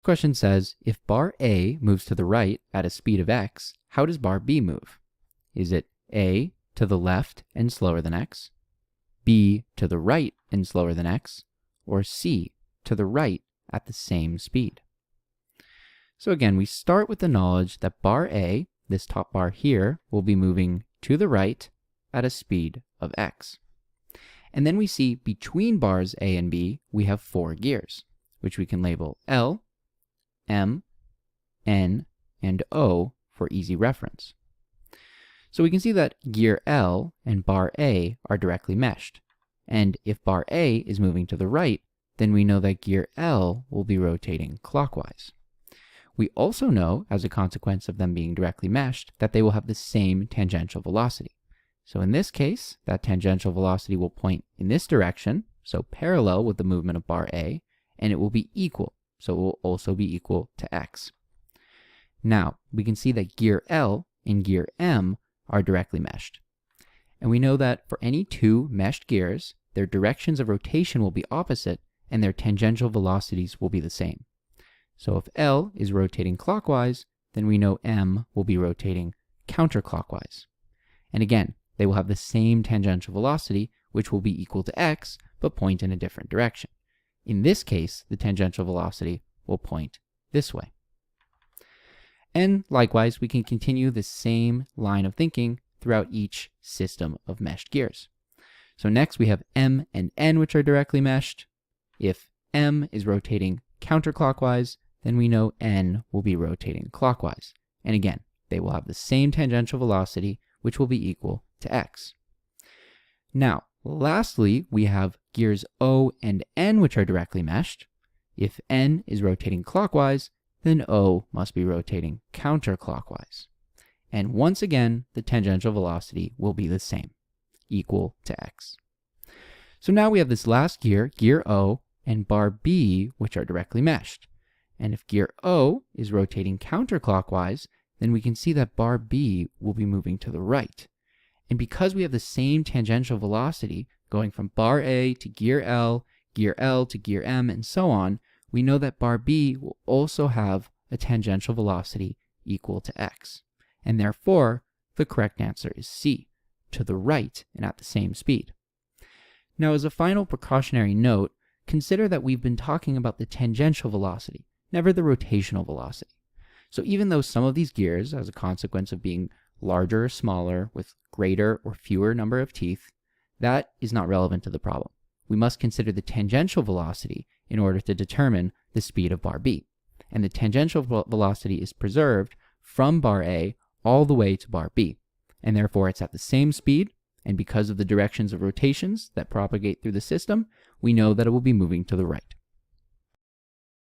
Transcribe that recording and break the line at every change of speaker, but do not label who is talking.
Question says, if bar A moves to the right at a speed of x, how does bar B move? Is it A to the left and slower than x, B to the right and slower than x, or C to the right at the same speed? So again, we start with the knowledge that bar A, this top bar here, will be moving to the right at a speed of x. And then we see between bars A and B, we have 4 gears, which we can label L, M, N, and O for easy reference. So we can see that gear L and bar A are directly meshed. And if bar A is moving to the right, then we know that gear L will be rotating clockwise. We also know, as a consequence of them being directly meshed, that they will have the same tangential velocity. So in this case, that tangential velocity will point in this direction, so parallel with the movement of bar A, and it will be equal, so it will also be equal to x. Now, we can see that gear L and gear M are directly meshed. And we know that for any 2 meshed gears, their directions of rotation will be opposite, and their tangential velocities will be the same. So if L is rotating clockwise, then we know M will be rotating counterclockwise. And again, they will have the same tangential velocity, which will be equal to x, but point in a different direction. In this case, the tangential velocity will point this way. And likewise, we can continue the same line of thinking throughout each system of meshed gears. So next we have M and N, which are directly meshed. If M is rotating counterclockwise, then we know N will be rotating clockwise. And again, they will have the same tangential velocity, which will be equal to x. Now, lastly, we have gears O and N, which are directly meshed. If N is rotating clockwise, then O must be rotating counterclockwise. And once again, the tangential velocity will be the same, equal to x. So now we have this last gear, gear O, and bar B, which are directly meshed. And if gear O is rotating counterclockwise, then we can see that bar B will be moving to the right. And because we have the same tangential velocity going from bar A to gear L to gear M, and so on, we know that bar B will also have a tangential velocity equal to x. And therefore, the correct answer is C, to the right and at the same speed. Now, as a final precautionary note, consider that we've been talking about the tangential velocity, never the rotational velocity. So even though some of these gears, as a consequence of being larger or smaller with greater or fewer number of teeth, that is not relevant to the problem. We must consider the tangential velocity in order to determine the speed of bar B. And the tangential velocity is preserved from bar A all the way to bar B. And therefore it's at the same speed, and because of the directions of rotations that propagate through the system, we know that it will be moving to the right.